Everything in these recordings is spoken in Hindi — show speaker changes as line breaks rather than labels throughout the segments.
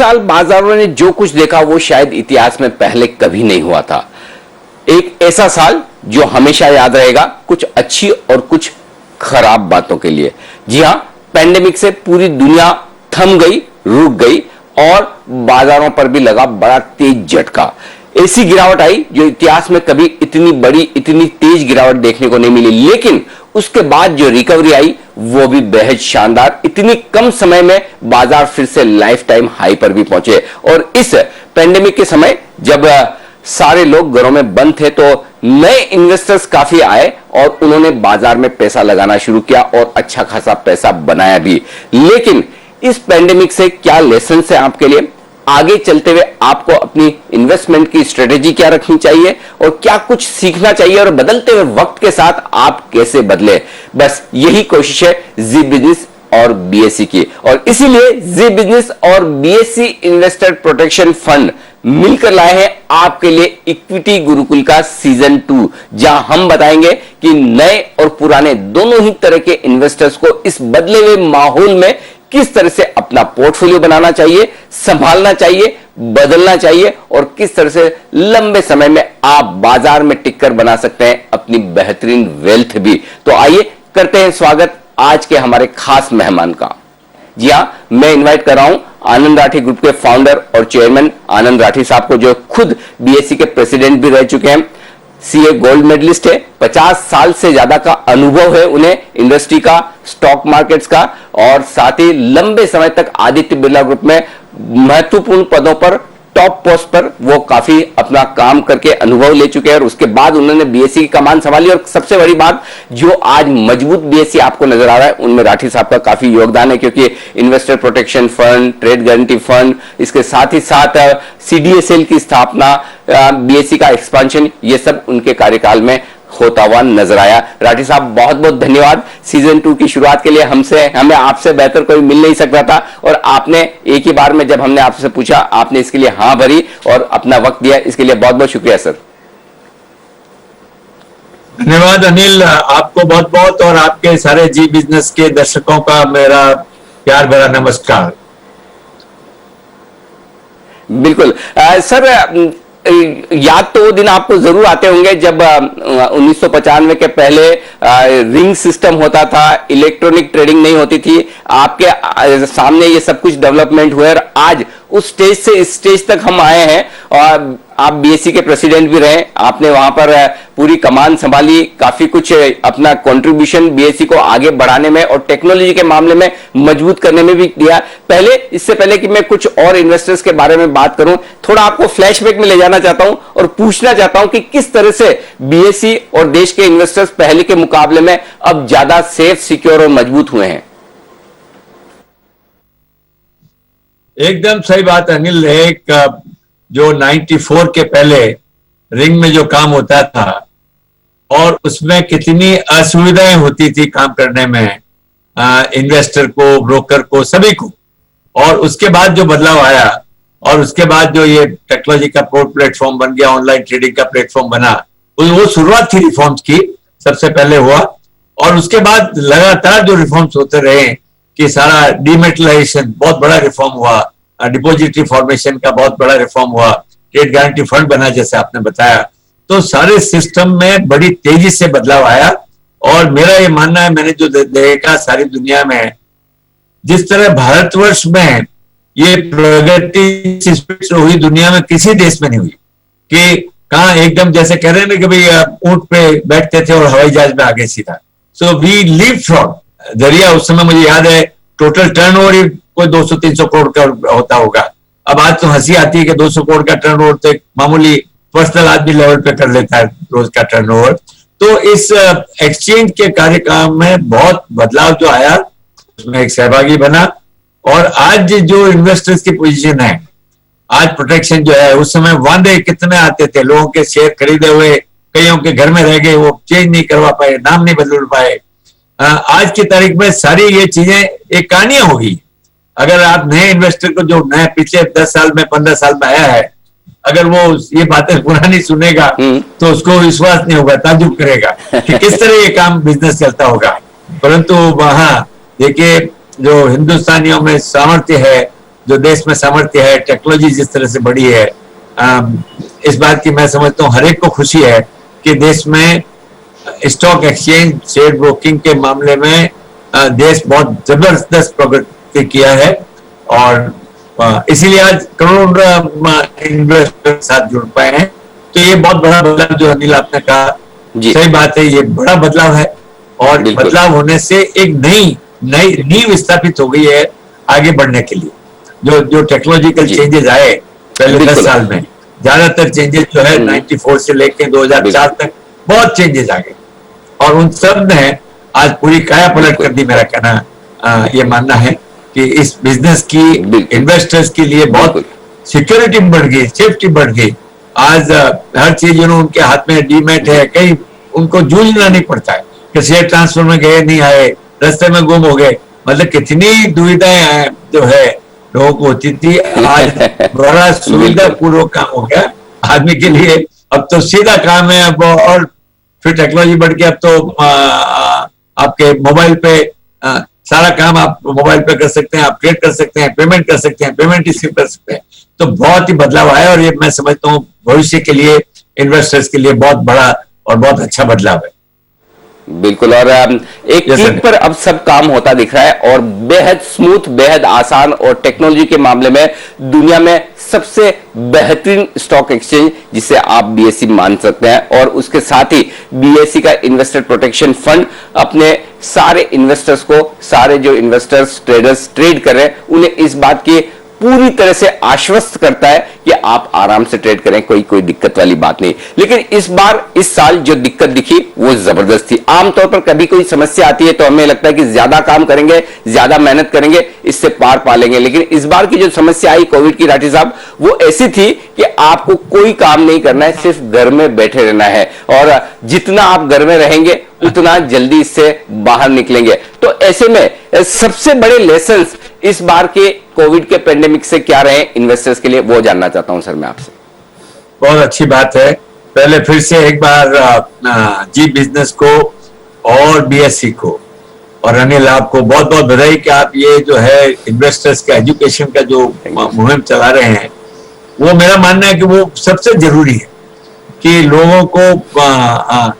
साल बाजारों ने जो कुछ देखा वो शायद इतिहास में पहले कभी नहीं हुआ था। एक ऐसा साल जो हमेशा याद रहेगा, कुछ अच्छी और कुछ खराब बातों के लिए। जी हां, पैंडेमिक से पूरी दुनिया थम गई, रुक गई और बाजारों पर भी लगा बड़ा तेज झटका। ऐसी गिरावट आई जो इतिहास में कभी इतनी बड़ी, इतनी तेज गिरावट देखने को नहीं मिली। लेकिन उसके बाद जो रिकवरी आई वो भी बेहद शानदार। इतनी कम समय में बाजार फिर से लाइफ टाइम हाई पर भी पहुंचे। और इस पैंडेमिक के समय जब सारे लोग घरों में बंद थे तो नए इन्वेस्टर्स काफी आए और उन्होंने बाजार में पैसा लगाना शुरू किया और अच्छा खासा पैसा बनाया भी। लेकिन इस पैंडेमिक से क्या लेसन है आपके लिए? आगे चलते हुए आपको अपनी इन्वेस्टमेंट की स्ट्रेटेजी क्या रखनी चाहिए और क्या कुछ सीखना चाहिए और बदलते हुए वक्त के साथ आप कैसे बदले? बस यही कोशिश है जी बिजनेस और बीएससी की। और इसीलिए जी बिजनेस और बीएससी इन्वेस्टर प्रोटेक्शन फंड मिलकर लाए हैं आपके लिए इक्विटी गुरुकुल का सीजन 2, जहां हम बताएंगे कि नए और पुराने दोनों ही तरह के इन्वेस्टर्स को इस बदले हुए माहौल में किस तरह से अपना पोर्टफोलियो बनाना चाहिए, संभालना चाहिए, बदलना चाहिए और किस तरह से लंबे समय में आप बाजार में टिककर बना सकते हैं अपनी बेहतरीन वेल्थ भी। तो आइए करते हैं स्वागत आज के हमारे खास मेहमान का। जी हां, मैं इनवाइट कर रहा हूं आनंद राठी ग्रुप के फाउंडर और चेयरमैन आनंद राठी साहब को, जो खुद बीएससी के प्रेसिडेंट भी रह चुके हैं, सीए गोल्ड मेडलिस्ट है, 50 साल से ज्यादा का अनुभव है उन्हें इंडस्ट्री का, स्टॉक मार्केट्स का, और साथ ही लंबे समय तक आदित्य बिरला ग्रुप में महत्वपूर्ण पदों पर, टॉप पोस्ट पर वो काफी अपना काम करके अनुभव ले चुके हैं और उसके बाद उन्होंने बीएससी की कमान संभाली। और सबसे बड़ी बात, जो आज मजबूत बीएससी आपको नजर आ रहा है उनमें राठी साहब का काफी योगदान है, क्योंकि investor protection fund, trade guarantee fund, इसके साथ ही साथ सीडीएसएल की स्थापना, बीएससी का एक्सपेंशन, ये सब उनके कार्यकाल में होता हुआ नजर आया। राठी साहब बहुत बहुत धन्यवाद। सीजन 2 की शुरुआत के लिए हमें आपसे बेहतर कोई मिल नहीं सकता था और आपने एक ही बार में जब हमने आपसे पूछा आपने इसके लिए हां भरी और अपना वक्त दिया, इसके लिए बहुत बहुत शुक्रिया सर।
धन्यवाद अनिल, आपको बहुत बहुत और आपके सारे जी बिजनेस के दर्शकों का मेरा प्यार भरा नमस्कार।
बिल्कुल सर, याद तो वो दिन आपको जरूर आते होंगे जब 1995 के पहले रिंग सिस्टम होता था, इलेक्ट्रॉनिक ट्रेडिंग नहीं होती थी, आपके सामने ये सब कुछ डेवलपमेंट हुए और आज उस स्टेज से इस स्टेज तक हम आए हैं। और आप बीएससी के प्रेसिडेंट भी रहे, आपने वहां पर पूरी कमान संभाली, काफी कुछ अपना कंट्रीब्यूशन बीएससी को आगे बढ़ाने में और टेक्नोलॉजी के मामले में मजबूत करने में भी दिया। इससे पहले कि मैं कुछ और इन्वेस्टर्स के बारे में बात करूं, थोड़ा आपको फ्लैशबैक में ले जाना चाहता हूं और पूछना चाहता हूं कि किस तरह से बीएससी और देश के इन्वेस्टर्स पहले के मुकाबले में अब ज्यादा सेफ, सिक्योर और मजबूत हुए हैं।
एकदम सही बात अनिल। एक जो 94 के पहले रिंग में जो काम होता था और उसमें कितनी असुविधाएं होती थी काम करने में, इन्वेस्टर को, ब्रोकर को, सभी को, और उसके बाद जो बदलाव आया और उसके बाद जो ये टेक्नोलॉजी का प्लेटफॉर्म बन गया, ऑनलाइन ट्रेडिंग का प्लेटफॉर्म बना, वो शुरुआत थी रिफॉर्म्स की, सबसे पहले हुआ। और उसके बाद लगातार जो रिफॉर्म्स होते रहे कि सारा डीमेटलाइजेशन बहुत बड़ा रिफॉर्म हुआ, डिपॉजिटरी फॉर्मेशन का बहुत बड़ा रिफॉर्म हुआ, ट्रेड गारंटी फंड बना जैसे आपने बताया, तो सारे सिस्टम में बड़ी तेजी से बदलाव आया। और मेरा ये मानना है, मैंने जो देखा सारी दुनिया में, जिस तरह भारतवर्ष में ये प्रगति हुई दुनिया में किसी देश में नहीं हुई, कि कहा एकदम जैसे कह रहे हैं ना कि भाई ऊंट पे बैठते थे और हवाई जहाज में आगे सीधा। सो वी लिव फ्रॉम दरिया, उस समय मुझे याद है टोटल टर्नओवर ही कोई 200-300 करोड़ का होता होगा। अब आज तो हंसी आती है कि 200 करोड़ का टर्नओवर तो एक मामूली पर्सनल आदमी लेवल पे कर लेता है रोज का टर्नओवर। तो इस एक्सचेंज के कार्यक्रम में बहुत बदलाव जो आया, उसमें एक सहभागी बना। और आज जो इन्वेस्टर्स की पोजीशन है, आज प्रोटेक्शन जो है, उस समय वादे कितने आते थे, लोगों के शेयर खरीदे हुए कईयों के घर में रह गए, वो चेंज नहीं करवा पाए, नाम नहीं बदल पाए। आज की तारीख में सारी ये चीजें एक कहानियां होगी। अगर आप नए इन्वेस्टर को जो नए पिछले 10 साल में 15 साल में आया है, अगर वो ये बातें पुरानी सुनेगा तो उसको विश्वास नहीं होगा, ताज्जुब करेगा कि किस तरह ये काम बिजनेस चलता होगा। परंतु वहां देखिए, जो हिंदुस्तानियों में सामर्थ्य है जो देश में सामर्थ्य है, टेक्नोलॉजी जिस तरह से बढ़ी है, इस बात की मैं समझता हूँ हर एक को खुशी है कि देश में स्टॉक एक्सचेंज, शेयर ब्रोकिंग के मामले में देश बहुत जबरदस्त प्रगति किया है। और इसीलिए आज करोड़ों इन्वेस्टर साथ जुड़ पाए हैं। तो ये बहुत बड़ा बदलाव जो अनिल आपने कहा, सही बात है, ये बड़ा बदलाव है। और बदलाव होने से एक नई नींव स्थापित हो गई है आगे बढ़ने के लिए। जो टेक्नोलॉजिकल चेंजेस आए पहले 10 साल में, ज्यादातर चेंजेस जो है 94 से लेके 2004 तक बहुत चेंजेस आ गए, और उन सब ने आज पूरी काया पलट कर दी। मेरा कहना ये मानना है कि इस बिजनेस की, इन्वेस्टर्स के लिए बहुत सिक्योरिटी बढ़ गई, सेफ्टी बढ़ गई। आज हर चीज उनके हाथ में डीमैट है, कहीं उनको जूझना नहीं पड़ता है कि शेयर ट्रांसफर में गए नहीं आए, रास्ते में गुम हो गए। मतलब कितनी दुविधाएं जो है लोगों को होती थी, आज बड़ा सुविधा पूर्वक काम हो गया आदमी के लिए। अब तो सीधा काम है। अब और फिर टेक्नोलॉजी बढ़ के अब तो आपके मोबाइल पे सारा काम आप मोबाइल पे कर सकते हैं, आप ट्रेड कर सकते हैं, पेमेंट कर सकते हैं, पेमेंट रिसीव कर सकते हैं। तो बहुत ही बदलाव आया, और ये मैं समझता हूँ भविष्य के लिए, इन्वेस्टर्स के लिए बहुत बड़ा और बहुत अच्छा बदलाव है।
बिल्कुल। और एक क्लिक पर अब सब काम होता दिख रहा है, और बेहद स्मूथ, बेहद आसान, और टेक्नोलॉजी के मामले में दुनिया में सबसे बेहतरीन स्टॉक एक्सचेंज जिसे आप बीएसई मान सकते हैं। और उसके साथ ही बीएसई का इन्वेस्टर प्रोटेक्शन फंड अपने सारे इन्वेस्टर्स को, सारे जो इन्वेस्टर्स ट्रेडर्स ट्रेड कर रहे हैं, उन्हें इस बात की पूरी तरह से आश्वस्त करता है कि आप आराम से ट्रेड करें, कोई दिक्कत वाली बात नहीं। लेकिन इस साल जो दिक्कत दिखी वो जबरदस्त थी। आमतौर पर कभी कोई समस्या आती है तो हमें लगता है कि ज्यादा काम करेंगे, ज्यादा मेहनत करेंगे, इससे पार पा लेंगे। लेकिन इस बार की जो समस्या आई कोविड की, राठी साहब, वो ऐसी थी कि आपको कोई काम नहीं करना है, सिर्फ घर में बैठे रहना है, और जितना आप घर में रहेंगे उतना जल्दी इससे बाहर निकलेंगे। तो ऐसे में सबसे बड़े लेसन्स इस बार के कोविड के पेंडेमिक से क्या रहे इन्वेस्टर्स के लिए, वो जानना चाहता हूं सर मैं आपसे।
बहुत अच्छी बात है। पहले फिर से एक बार जी बिजनेस को और बीएसई को और अनिल आपको बहुत बहुत बधाई कि आप ये जो है इन्वेस्टर्स का एजुकेशन का जो मुहिम चला रहे हैं, वो मेरा मानना है कि वो सबसे जरूरी है कि लोगों को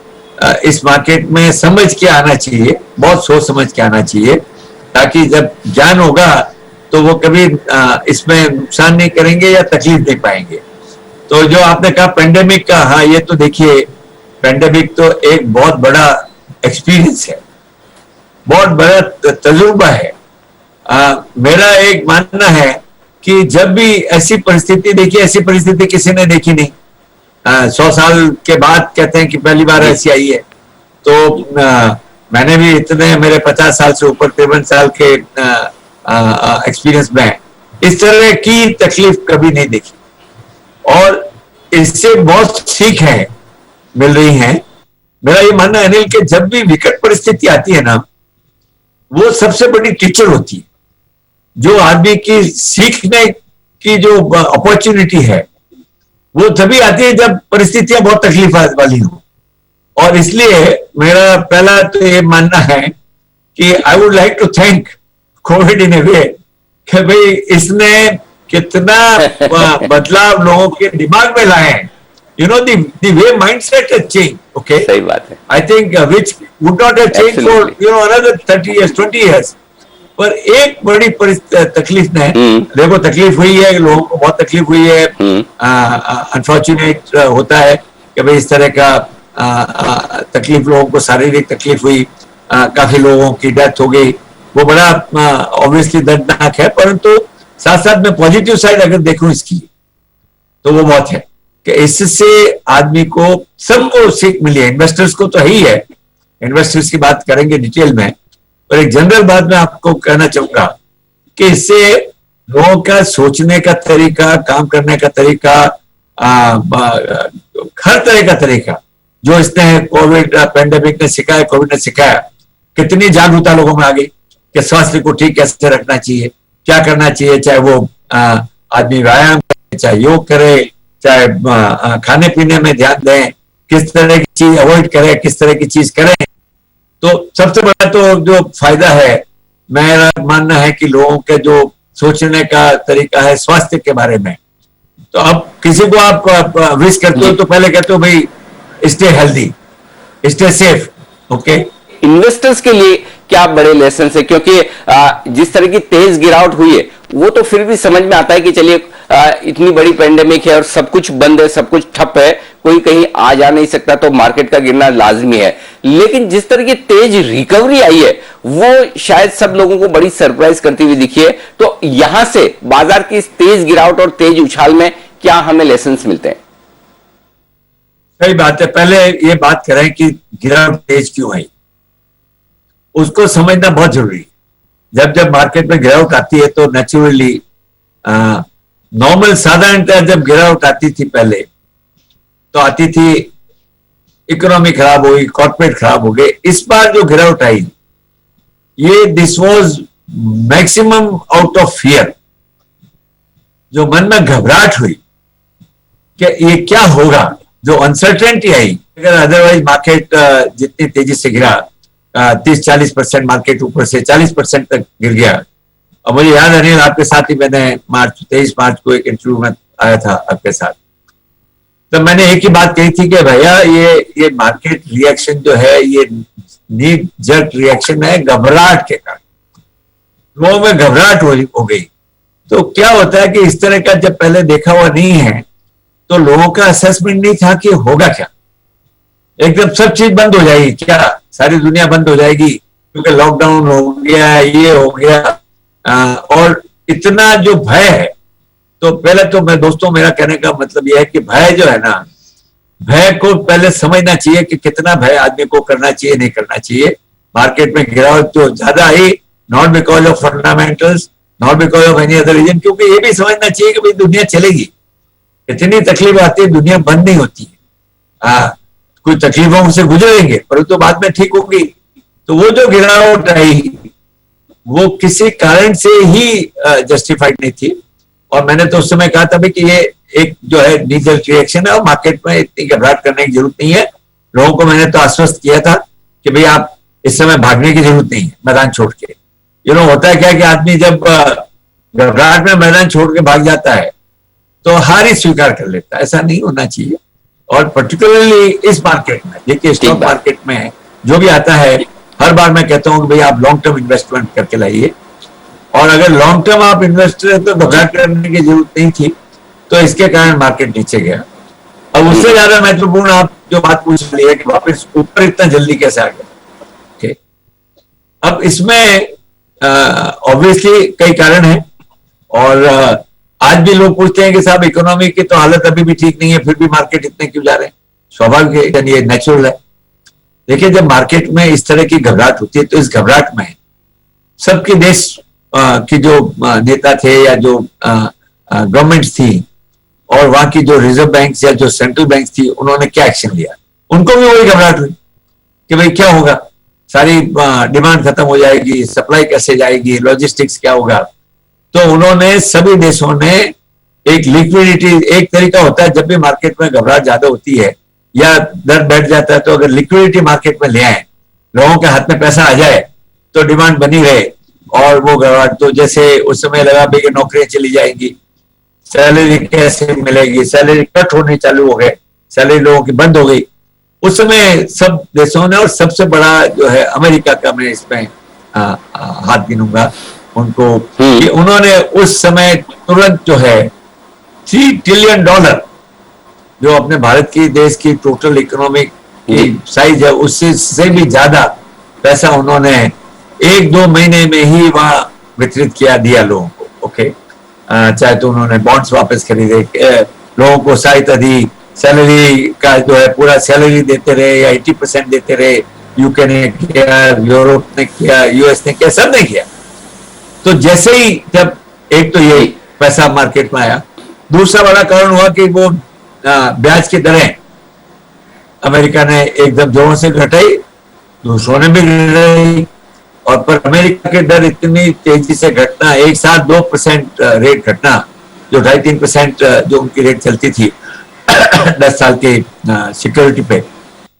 इस मार्केट में समझ के आना चाहिए, बहुत सोच समझ के आना चाहिए, ताकि जब ज्ञान होगा तो वो कभी इसमें नुकसान नहीं करेंगे या तकलीफ नहीं पाएंगे। तो जो आपने कहा पेंडेमिक का, हाँ ये तो देखिए, पेंडेमिक तो एक बहुत बड़ा एक्सपीरियंस है, बहुत बड़ा तजुर्बा है। मेरा एक मानना है कि जब भी ऐसी परिस्थिति देखी, ऐसी परिस्थिति किसी ने देखी नहीं। 100 साल के बाद कहते हैं कि पहली बार ऐसी आई है। तो मैंने भी इतने, मेरे 50 साल से ऊपर 53 साल के एक्सपीरियंस में इस तरह की तकलीफ कभी नहीं देखी, और इससे बहुत सीखें मिल रही हैं। मेरा ये मानना है अनिल कि जब भी विकट परिस्थिति आती है ना, वो सबसे बड़ी टीचर होती है। जो आदमी की सीखने की जो अपॉर्चुनिटी है वो तभी आती है जब परिस्थितियां बहुत तकलीफ वाली हो। और इसलिए मेरा पहला तो ये मानना है कि I would like to thank COVID in a way कि भाई इसने कितना बदलाव लोगों के दिमाग में लाए हैं। You know the way mindset has change. Okay,
सही बात है।
I think which would not have change for another 30 years 20 years. पर एक बड़ी तकलीफ ने, देखो तकलीफ हुई है, लोगों को बहुत तकलीफ हुई है। अनफॉर्चुनेट होता है कि भाई इस तरह का तकलीफ, लोगों को शारीरिक तकलीफ हुई, काफी लोगों की डेथ हो गई। वो बड़ा ऑब्वियसली दर्दनाक है, परंतु साथ साथ में पॉजिटिव साइड अगर देखूं इसकी, तो वो बहुत है कि इससे आदमी को, सबको सीख मिली है। इन्वेस्टर्स को तो है ही है, इन्वेस्टर्स की बात करेंगे डिटेल में, पर एक जनरल बात मैं आपको कहना चाहूंगा कि इससे लोगों का सोचने का तरीका, काम करने का तरीका, हर तरह का तरीका जो इसने कोविड पेंडेमिक ने सिखाया, कोविड ने सिखाया, कितनी जागरूकता लोगों में आ गई कि स्वास्थ्य को ठीक कैसे रखना चाहिए, क्या करना चाहिए, चाहे वो आदमी व्यायाम करे, चाहे योग करे, चाहे खाने पीने में ध्यान दें, किस तरह की चीज अवॉइड करें, किस तरह की चीज करें। तो सबसे बड़ा तो जो फायदा है, मेरा मानना है कि लोगों के जो सोचने का तरीका है स्वास्थ्य के बारे में। तो अब किसी को आप विश करते हो तो पहले कहते हो भाई stay healthy, stay safe. Okay,
investors के लिए क्या बड़े लेसन है, क्योंकि जिस तरह की तेज गिरावट हुई है वो तो फिर भी समझ में आता है कि चलिए इतनी बड़ी पेंडेमिक है और सब कुछ बंद है, सब कुछ ठप है, कोई कहीं आ जा नहीं सकता, तो मार्केट का गिरना लाजमी है। लेकिन जिस तरह की तेज रिकवरी आई है वो शायद सब लोगों को बड़ी सरप्राइज करती हुई दिखी है। तो यहां से बाजार की इस तेज गिरावट और तेज उछाल में क्या हमें लेसन मिलते हैं?
सही बात है। पहले ये बात करें कि गिरावट तेज क्यों आई, उसको समझना बहुत जरूरी है। जब जब मार्केट में गिरावट आती है तो नेचुरली नॉर्मल साधारणतः जब गिरावट आती थी पहले तो आती थी इकोनॉमी खराब हुई, कॉर्पोरेट खराब हो गए। इस बार जो गिरावट आई ये this was maximum out of fear, जो मन में घबराहट हुई कि ये क्या होगा, जो अनसर्टेनिटी आई। अगर अदरवाइज मार्केट जितनी तेजी से गिरा 30-40% मार्केट ऊपर से 40% तक गिर गया। और मुझे याद है अनिल, आपके साथ ही मैंने 23 मार्च को एक इंटरव्यू में आया था आपके साथ, तो मैंने एक ही बात कही थी कि भैया ये मार्केट रिएक्शन जो है ये नी जर्क रिएक्शन है घबराहट के कारण, लोगों में घबराहट हो गई। तो क्या होता है कि इस तरह का जब पहले देखा हुआ नहीं है तो लोगों का असेसमेंट नहीं था कि होगा क्या, एकदम सब चीज बंद हो जाएगी क्या, सारी दुनिया बंद हो जाएगी क्योंकि लॉकडाउन हो गया, ये हो गया। और इतना जो भय है, तो पहले तो मैं दोस्तों मेरा कहने का मतलब यह है कि भय जो है ना, भय को पहले समझना चाहिए कि कितना भय आदमी को करना चाहिए, नहीं करना चाहिए। मार्केट में गिरावट तो ज्यादा आई, not because of fundamentals, not because of any other reason, क्योंकि ये भी समझना चाहिए कि भाई दुनिया चलेगी, इतनी तकलीफ आती है, दुनिया बंद नहीं होती है। कुछ तकलीफों से गुजरेंगे परंतु तो बाद में ठीक होगी। तो वो जो गिरावट आई वो किसी कारण से ही जस्टिफाइड नहीं थी। और मैंने तो उस समय कहा था कि ये एक जो है नीजल रिएक्शन है और मार्केट में इतनी घबराहट करने की जरूरत नहीं है। लोगों को मैंने तो आश्वस्त किया था कि भाई आप इस समय भागने की जरूरत नहीं है मैदान छोड़ के। होता है क्या कि आदमी जब घबराहट में मैदान छोड़ के भाग जाता है तो हार ही स्वीकार कर लेता है, ऐसा नहीं होना चाहिए। और पर्टिकुलरली इस मार्केट में, देखिए स्टॉक मार्केट में जो भी आता है, हर बार मैं कहता हूं कि भाई आप लॉन्ग टर्म इन्वेस्टमेंट करके लाइए। और अगर लॉन्ग टर्म आप इन्वेस्टर है तो घबराहट करने की जरूरत नहीं थी, तो इसके कारण मार्केट नीचे गया। अब उससे ज्यादा महत्वपूर्ण आप जो बात पूछ रही है कि वापस ऊपर इतना जल्दी कैसे आ गया। ओके, अब इसमें ऑब्वियसली कई कारण है। और आज भी लोग पूछते हैं कि साहब इकोनॉमी की तो हालत अभी भी ठीक नहीं है, फिर भी मार्केट इतने क्यों जा रहे हैं। स्वाभाविक है, ये नेचुरल है। देखिए जब मार्केट में इस तरह की घबराहट होती है तो इस घबराहट में सबके देश की जो नेता थे या जो गवर्नमेंट थी और वहां की जो रिजर्व बैंक या जो सेंट्रल बैंक थी, उन्होंने क्या एक्शन लिया, उनको भी वही घबराहट हुई कि भाई क्या होगा, सारी डिमांड खत्म हो जाएगी, सप्लाई कैसे जाएगी, लॉजिस्टिक्स क्या होगा। तो उन्होंने सभी देशों ने एक लिक्विडिटी, एक तरीका होता है जब भी मार्केट में घबराहट ज्यादा होती है या दर बैठ जाता है तो अगर लिक्विडिटी मार्केट में ले आए, लोगों के हाथ में पैसा आ जाए तो डिमांड बनी रहे और वो घबराहट। तो जैसे उस समय लगा भाई कि नौकरियां चली जाएंगी, सैलरी कैसे मिलेगी, सैलरी कट होने चालू हो गए, सैलरी लोगों की बंद हो गई। उस समय सब देशों ने, और सबसे बड़ा जो है अमेरिका का मैं इसमें हाथ गिनूंगा उनको, कि उन्होंने उस समय तुरंत जो है $3 ट्रिलियन जो अपने भारत की देश की टोटल इकोनॉमिक की साइज है उससे से भी ज्यादा पैसा उन्होंने 1-2 महीने में ही वहां वितरित किया, दिया लोगों को। ओके, चाहे तो उन्होंने बॉन्ड्स वापस खरीदे, लोगों को सहायता दी, सैलरी का जो है पूरा सैलरी देते रहे या 80% देते रहे। यूके ने किया, यूरोप ने किया, यूएस ने किया, सब ने किया। तो जैसे ही जब एक तो ये पैसा मार्केट में आया, दूसरा बड़ा कारण हुआ कि वो ब्याज की दरें अमेरिका ने एकदम जोरों से घटाई, दूसरों ने भी घटाई। और पर अमेरिका के दर इतनी तेजी से घटना, एक साथ 2% रेट घटना, जो 2.5-3% जो उनकी रेट चलती थी 10 साल के सिक्योरिटी पे,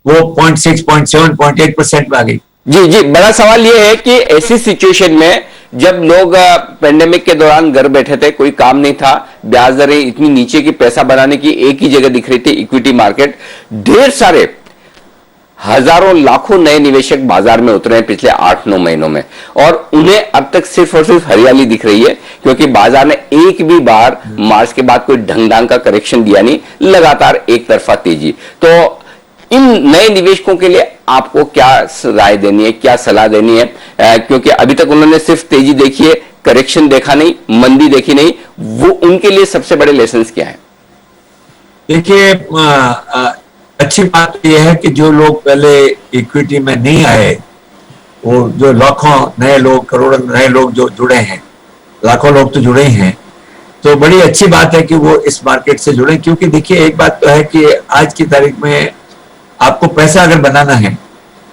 वो 0.6, 0.7, 0.8% में आ गई।
जी जी, बड़ा सवाल यह है कि ऐसी सिचुएशन में जब लोग पेंडेमिक के दौरान घर बैठे थे, कोई काम नहीं था, ब्याज दरें इतनी नीचे की, पैसा बनाने की एक ही जगह दिख रही थी, इक्विटी मार्केट, ढेर सारे हजारों लाखों नए निवेशक बाजार में उतरे हैं पिछले 8-9 महीनों में, और उन्हें अब तक सिर्फ और सिर्फ हरियाली दिख रही है, क्योंकि बाजार ने एक भी बार मार्च के बाद कोई ढंग ढंग का करेक्शन दिया नहीं, लगातार एक तरफा तेजी। तो इन नए निवेशकों के लिए आपको क्या राय देनी है, क्या सलाह देनी है? क्योंकि अभी तक उन्होंने सिर्फ तेजी देखी है, करेक्शन देखा नहीं, मंदी देखी नहीं, वो उनके लिए सबसे बड़े लेसन्स क्या है?
देखिए, अच्छी बात यह है कि जो लोग पहले इक्विटी में नहीं आए, वो जो लाखों नए लोग, करोड़ों नए लोग जो जुड़े हैं, लाखों लोग तो जुड़े ही हैं, तो बड़ी अच्छी बात है कि वो इस मार्केट से जुड़े। क्योंकि देखिए, एक बात तो है कि आज की तारीख में आपको पैसा अगर बनाना है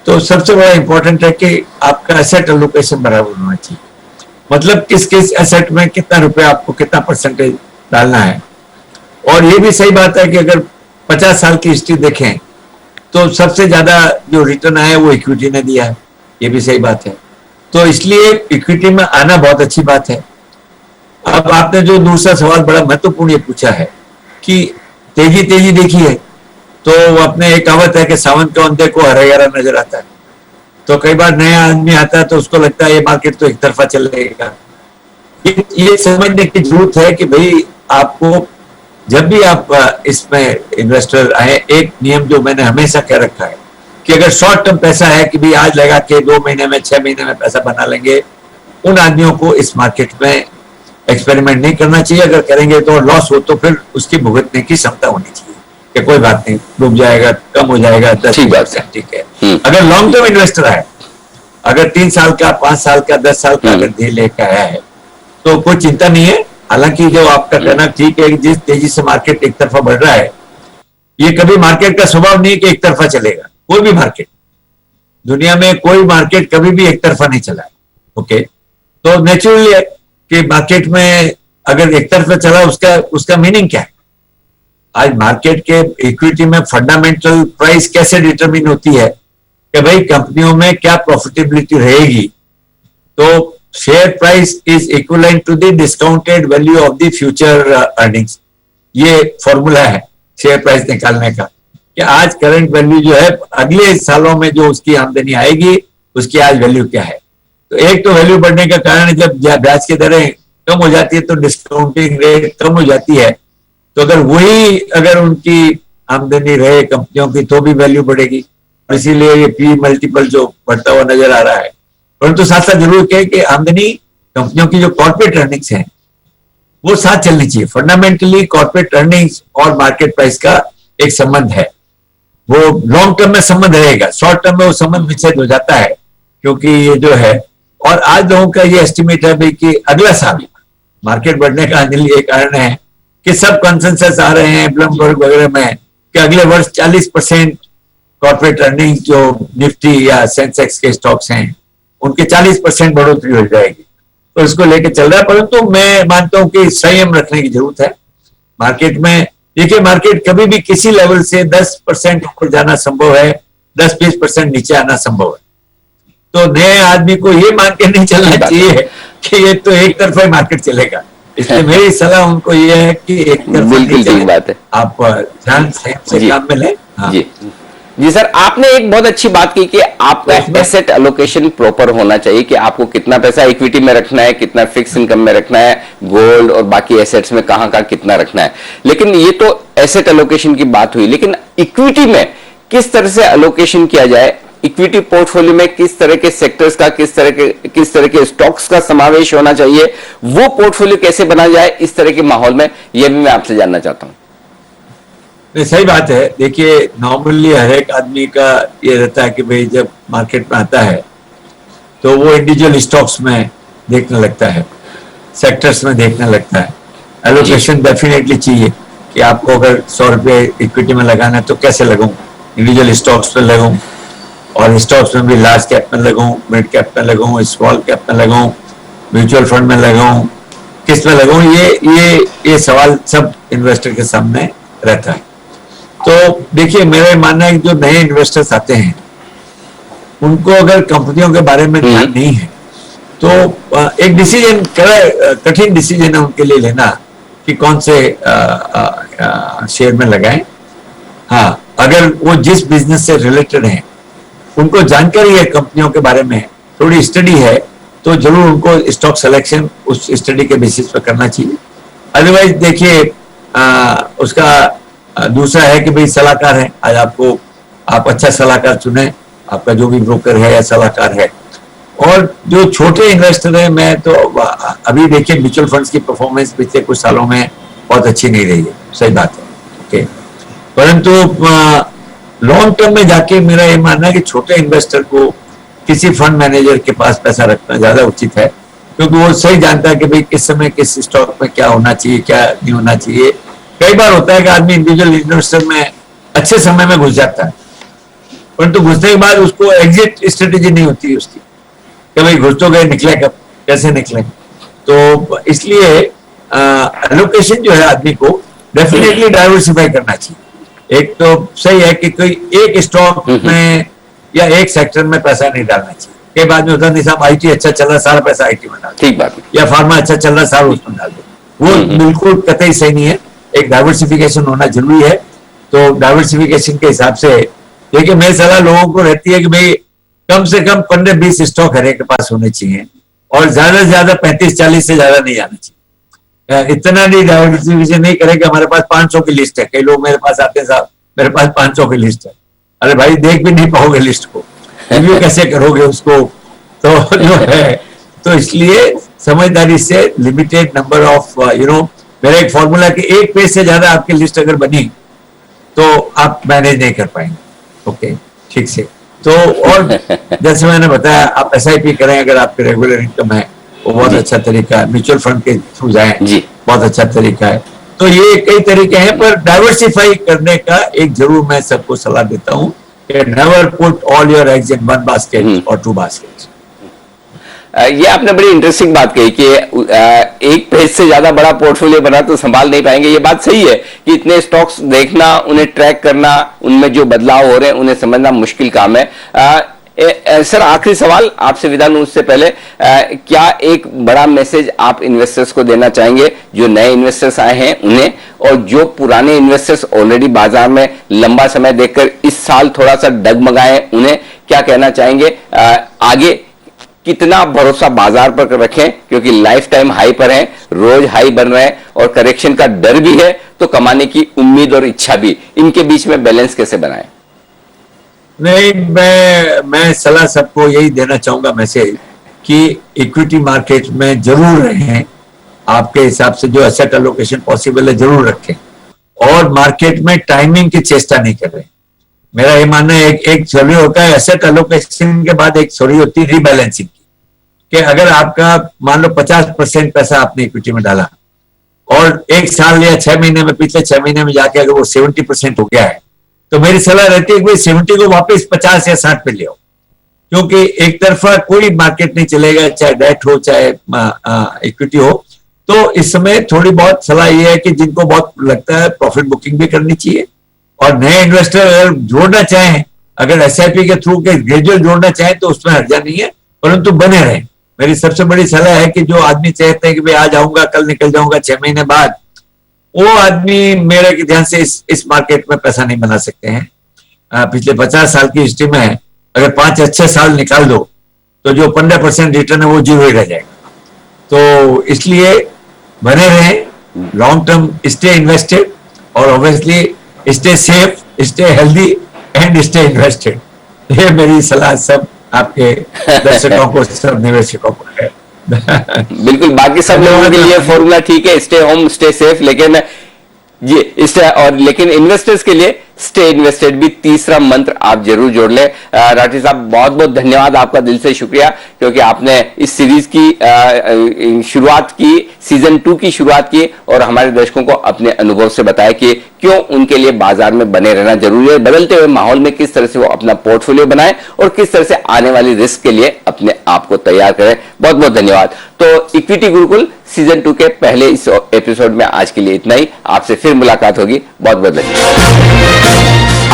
तो सबसे बड़ा इंपॉर्टेंट है कि आपका एसेट एलोकेशन बराबर होना चाहिए। मतलब किस किस एसेट में कितना रुपया आपको, कितना परसेंटेज डालना है। और ये भी सही बात है कि अगर 50 साल की हिस्ट्री देखें तो सबसे ज्यादा जो रिटर्न आया वो इक्विटी ने दिया है, ये भी सही बात है। तो इसलिए इक्विटी में आना बहुत अच्छी बात है। अब आपने जो दूसरा सवाल बड़ा महत्वपूर्ण ये पूछा है कि तेजी तेजी देखी है, तो अपने एक कहावत है कि सावन के अंधे को हरियारा नजर आता है। तो कई बार नया आदमी आता है तो उसको लगता है ये मार्केट तो एक तरफा चलेगा। ये समझने की जरूरत है कि भाई आपको जब भी आप इसमें इन्वेस्टर आए, एक नियम जो मैंने हमेशा कह रखा है कि अगर शॉर्ट टर्म पैसा है कि भाई आज लगा के 2 महीने में, 6 महीने में पैसा बना लेंगे, उन आदमियों को इस मार्केट में एक्सपेरिमेंट नहीं करना चाहिए। अगर करेंगे तो लॉस हो तो फिर उसकी भुगतने की क्षमता होनी चाहिए कि कोई बात नहीं, डूब जाएगा, कम हो जाएगा, 10%, ठीक है। अगर लॉन्ग टर्म इन्वेस्टर है, अगर 3 साल का, 5 साल का, 10 साल का अगर धीरे लेकर आया है तो कोई चिंता नहीं है। हालांकि जो आपका कहना ठीक है, जिस तेजी से मार्केट एक तरफा बढ़ रहा है, ये कभी मार्केट का स्वभाव नहीं कि एक तरफा चलेगा। कोई भी मार्केट, दुनिया में कोई मार्केट कभी भी एक तरफा नहीं चला है। ओके, तो नेचुरली है कि मार्केट में अगर एक तरफा चला, उसका मीनिंग क्या है? आज मार्केट के इक्विटी में फंडामेंटल प्राइस कैसे डिटरमिन होती है कि भाई कंपनियों में क्या प्रॉफिटेबिलिटी रहेगी। तो share price is equivalent to the discounted value of the future earnings. ये फॉर्मूला है शेयर प्राइस निकालने का कि आज करंट वैल्यू जो है, अगले सालों में जो उसकी आमदनी आएगी उसकी आज वैल्यू क्या है। तो एक तो वैल्यू बढ़ने का कारण है जब ब्याज की दरें कम हो जाती है तो डिस्काउंटिंग रेट कम हो जाती है। तो अगर उनकी आमदनी रहे कंपनियों की तो भी वैल्यू बढ़ेगी। इसीलिए ये पी मल्टीपल जो बढ़ता हुआ नजर आ रहा है। परंतु साथ साथ जरूर कहें कि आमदनी कंपनियों की जो कॉर्पोरेट अर्निंग्स है वो साथ चलनी चाहिए। फंडामेंटली कॉर्पोरेट अर्निंग्स और मार्केट प्राइस का एक संबंध है, वो लॉन्ग टर्म में संबंध रहेगा, शॉर्ट टर्म में वो संबंध विच्छेद हो जाता है। क्योंकि ये जो है, और आज लोगों का ये एस्टिमेट है भाई कि अगला साल मार्केट बढ़ने का ये कारण है कि सब कंसेंसस आ रहे हैं ब्लूमबर्ग वगैरह में कि अगले वर्ष 40% कॉर्पोरेट अर्निंग जो निफ्टी या सेंसेक्स के स्टॉक्स हैं उनके 40% बढ़ोतरी हो जाएगी। तो इसको लेके चल रहा है। परंतु मैं मानता हूं कि संयम रखने की जरूरत है मार्केट में। देखिए, मार्केट कभी भी किसी लेवल से 10% ऊपर जाना संभव है, 10-20% नीचे आना संभव है। तो नए आदमी को ये मान के नहीं चलना चाहिए कि ये तो एक तरफा मार्केट चलेगा। इसलिए मेरी सलाह उनको ये है कि एक तरफा नहीं चले, बात है, आप ध्यान से काम में लें। हाँ।
जी सर, आपने एक बहुत अच्छी बात की कि आपका एसेट एलोकेशन प्रॉपर होना चाहिए कि आपको कितना पैसा इक्विटी में रखना है, कितना फिक्स इनकम में रखना है, गोल्ड और बाकी एसेट्स में कहां कहां कितना रखना है। लेकिन ये तो एसेट एलोकेशन की बात हुई, लेकिन इक्विटी में किस तरह से एलोकेशन किया जाए, इक्विटी पोर्टफोलियो में किस तरह के सेक्टर्स का, किस तरह के स्टॉक्स का समावेश होना चाहिए, वो पोर्टफोलियो कैसे बना जाए इस तरह के माहौल में, यह भी मैं आपसे जानना चाहता हूं।
नहीं, सही बात है। देखिए, नॉर्मली हर एक आदमी का ये रहता है कि भाई जब मार्केट में आता है तो वो इंडिविजुअल स्टॉक्स में देखने लगता है, सेक्टर्स में देखने लगता है। एलोकेशन डेफिनेटली चाहिए कि आपको अगर 100 रुपये इक्विटी में लगाना है तो कैसे लगाऊं, इंडिविजुअल स्टॉक्स पे लगाऊं, और स्टॉक्स में भी लार्ज कैप में लगाऊं, मिड कैप में लगाऊं, स्मॉल कैप में लगाऊं, म्यूचुअल फंड में लगाऊं, किस में लगाऊं, ये सवाल सब इन्वेस्टर के सामने रहता है। तो देखिए, मेरा मानना है कि जो नए इन्वेस्टर्स आते हैं उनको अगर कंपनियों के बारे में ध्यान नहीं है तो एक डिसीजन कठिन डिसीजन है उनके लिए लेना कि कौन से शेयर में लगाएं। हाँ, अगर वो जिस बिजनेस से रिलेटेड हैं, उनको जानकारी है कंपनियों के बारे में, थोड़ी स्टडी है, तो जरूर उनको स्टॉक सिलेक्शन उस स्टडी के बेसिस पर करना चाहिए। अदरवाइज देखिए उसका दूसरा है कि भाई सलाहकार है, आज आपको आप अच्छा सलाहकार चुने, आपका जो भी ब्रोकर है या सलाहकार है। और जो छोटे इन्वेस्टर हैं, मैं तो अभी देखिए म्यूचुअल फंड्स की परफॉर्मेंस पिछले कुछ सालों में बहुत अच्छी नहीं रही है, सही बात है, ओके। परंतु लॉन्ग टर्म में जाके मेरा ये मानना है कि छोटे इन्वेस्टर को किसी फंड मैनेजर के पास पैसा रखना ज्यादा उचित है, क्योंकि वो सही जानता है कि भाई किस समय किस स्टॉक में क्या होना चाहिए, क्या नहीं होना चाहिए। कई बार होता है कि आदमी इंडिविजुअल इन्वेस्टर में अच्छे समय में घुस जाता है, परंतु घुसने के बाद उसको एग्जिट स्ट्रेटेजी नहीं होती है उसकी, कि भाई घुस तो गए, निकले कब, कैसे निकले। तो इसलिए एलोकेशन जो है आदमी को डेफिनेटली डाइवर्सिफाई करना चाहिए। एक तो सही है कि कोई एक स्टॉक में या एक सेक्टर में पैसा नहीं डालना चाहिए। कई बाद में होता नहीं साहब आईटी अच्छा चल रहा है, सारा पैसा आईटी में डाल, ठीक बात, या फार्मा अच्छा चल रहा है, सारा उसमें डाल दो, वो बिल्कुल कतई सही नहीं है। एक डाइवर्सिफिकेशन होना जरूरी है। तो डाइवर्सिफिकेशन के हिसाब से देखिए मेरी सलाह लोगों को रहती है कि भाई कम से कम 15-20 स्टॉक हर एक के पास होने चाहिए, और ज्यादा से ज्यादा 35-40 से ज्यादा नहीं जाना चाहिए। इतना नहीं डाइवर्सिफिकेशन नहीं करें कि हमारे पास 500 की लिस्ट है। कई लोग मेरे पास आते हैं, साहब मेरे पास 500 की लिस्ट है। अरे भाई देख भी नहीं पाओगे लिस्ट को, रिव्यू कैसे करोगे उसको, तो जो है, तो इसलिए समझदारी से लिमिटेड नंबर ऑफ मेरा एक फॉर्मूला कि एक पेज से ज्यादा आपकी लिस्ट अगर बनी तो आप मैनेज नहीं कर पाएंगे, ओके, ठीक से। तो और जैसे मैंने बताया, आप SIP करें अगर आपके रेगुलर इनकम है, वो बहुत अच्छा तरीका है। म्यूचुअल फंड के थ्रू जाएं, बहुत अच्छा तरीका है। तो ये कई तरीके हैं, पर डाइवर्सिफाई करने का एक जरूर मैं सबको सलाह देता हूं कि never put all your eggs in one basket और 2 बास्केट्स।
ये आपने बड़ी इंटरेस्टिंग बात कही कि एक पेज से ज्यादा बड़ा पोर्टफोलियो बना तो संभाल नहीं पाएंगे। ये बात सही है कि इतने स्टॉक्स देखना, उन्हें ट्रैक करना, उनमें जो बदलाव हो रहे हैं उन्हें समझना मुश्किल काम है। सर आखिरी सवाल आपसे विदा लूं उससे पहले, क्या एक बड़ा मैसेज आप इन्वेस्टर्स को देना चाहेंगे, जो नए इन्वेस्टर्स आए हैं उन्हें, और जो पुराने इन्वेस्टर्स ऑलरेडी बाजार में लंबा समय देखकर इस साल थोड़ा सा डगमगाए, उन्हें क्या कहना चाहेंगे? आगे कितना भरोसा बाजार पर रखें, क्योंकि लाइफ टाइम हाई पर है, रोज हाई बन रहे हैं और करेक्शन का डर भी है, तो कमाने की उम्मीद और इच्छा भी, इनके बीच में बैलेंस कैसे बनाएं?
नहीं, मैं सलाह सबको यही देना चाहूंगा मैसेज कि इक्विटी मार्केट में जरूर रहें, आपके हिसाब से जो एसेट एलोकेशन पॉसिबल है जरूर रखें, और मार्केट में टाइमिंग की चेष्टा नहीं करें। मेरा ये मानना है एक सर्वे होता है एसेट एलोकेशन के बाद, एक सर्वे होती है रीबैलेंसिंग की, कि अगर आपका मान लो 50% पैसा आपने इक्विटी में डाला और एक साल या 6 महीने में, पिछले 6 महीने में जाके अगर वो 70% हो गया है, तो मेरी सलाह रहती है कि भाई 70 को वापस 50 या 60 पे ले आओ, क्योंकि एक तरफा कोई मार्केट नहीं चलेगा, चाहे डेट हो चाहे इक्विटी हो। तो इस समय थोड़ी बहुत सलाह ये है कि जिनको बहुत लगता है प्रॉफिट बुकिंग भी करनी चाहिए, और नए इन्वेस्टर अगर जोड़ना चाहें, अगर SIP के थ्रू के ग्रेजुअल जोड़ना चाहें तो उसमें हर्जा नहीं है, परंतु बने रहें। मेरी सबसे बड़ी सलाह है कि जो आदमी चाहते हैं कि भाई आज आऊंगा कल निकल जाऊंगा 6 महीने बाद, वो आदमी मेरे ध्यान से इस मार्केट में पैसा नहीं बना सकते हैं। पिछले 50 साल की हिस्ट्री में अगर 5 अच्छे साल निकाल दो तो जो 15% रिटर्न है वो जीरो ही रह जाएगा। तो इसलिए बने रहें, लॉन्ग टर्म स्टे इन्वेस्टेड, और obviously stay safe, stay healthy and stay invested. ये मेरी सलाह सब आपके दर्शकों को, सब निवेशकों को है।
बिल्कुल, बाकी सब लोगों के लिए फॉर्मूला ठीक है, स्टे होम स्टे सेफ, लेकिन जी स्टे, और लेकिन इन्वेस्टर्स के लिए स्टे इन्वेस्टेड भी तीसरा मंत्र आप जरूर जोड़ लें। राठी साहब बहुत बहुत धन्यवाद, आपका दिल से शुक्रिया, क्योंकि आपने इस सीरीज की शुरुआत की, सीजन 2 की शुरुआत की, और हमारे दर्शकों को अपने अनुभव से बताया कि क्यों उनके लिए बाजार में बने रहना जरूरी है, बदलते हुए माहौल में किस तरह से वो अपना पोर्टफोलियो बनाए और किस तरह से आने वाली रिस्क के लिए अपने आप को तैयार करें। बहुत बहुत धन्यवाद। तो इक्विटी गुरुकुल सीजन 2 के पहले इस एपिसोड में आज के लिए इतना ही, आपसे फिर मुलाकात होगी। बहुत बहुत धन्यवाद।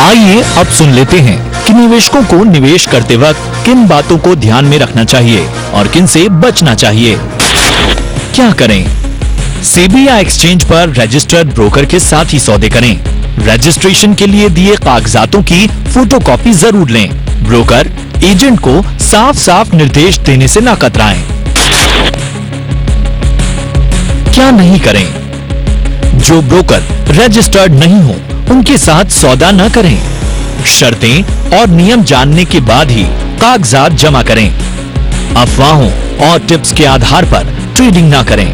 आइए अब सुन लेते हैं कि निवेशकों को निवेश करते वक्त किन बातों को ध्यान में रखना चाहिए और किन से बचना चाहिए। क्या करें? सेबी या एक्सचेंज पर रजिस्टर्ड ब्रोकर के साथ ही सौदे करें। रजिस्ट्रेशन के लिए दिए कागजातों की फोटोकॉपी जरूर लें। ब्रोकर एजेंट को साफ साफ निर्देश देने से न कतराएं। क्या नहीं करें? जो ब्रोकर रजिस्टर्ड नहीं हो उनके साथ सौदा न करें। शर्तें और नियम जानने के बाद ही कागजात जमा करें। अफवाहों और टिप्स के आधार पर ट्रेडिंग न करें।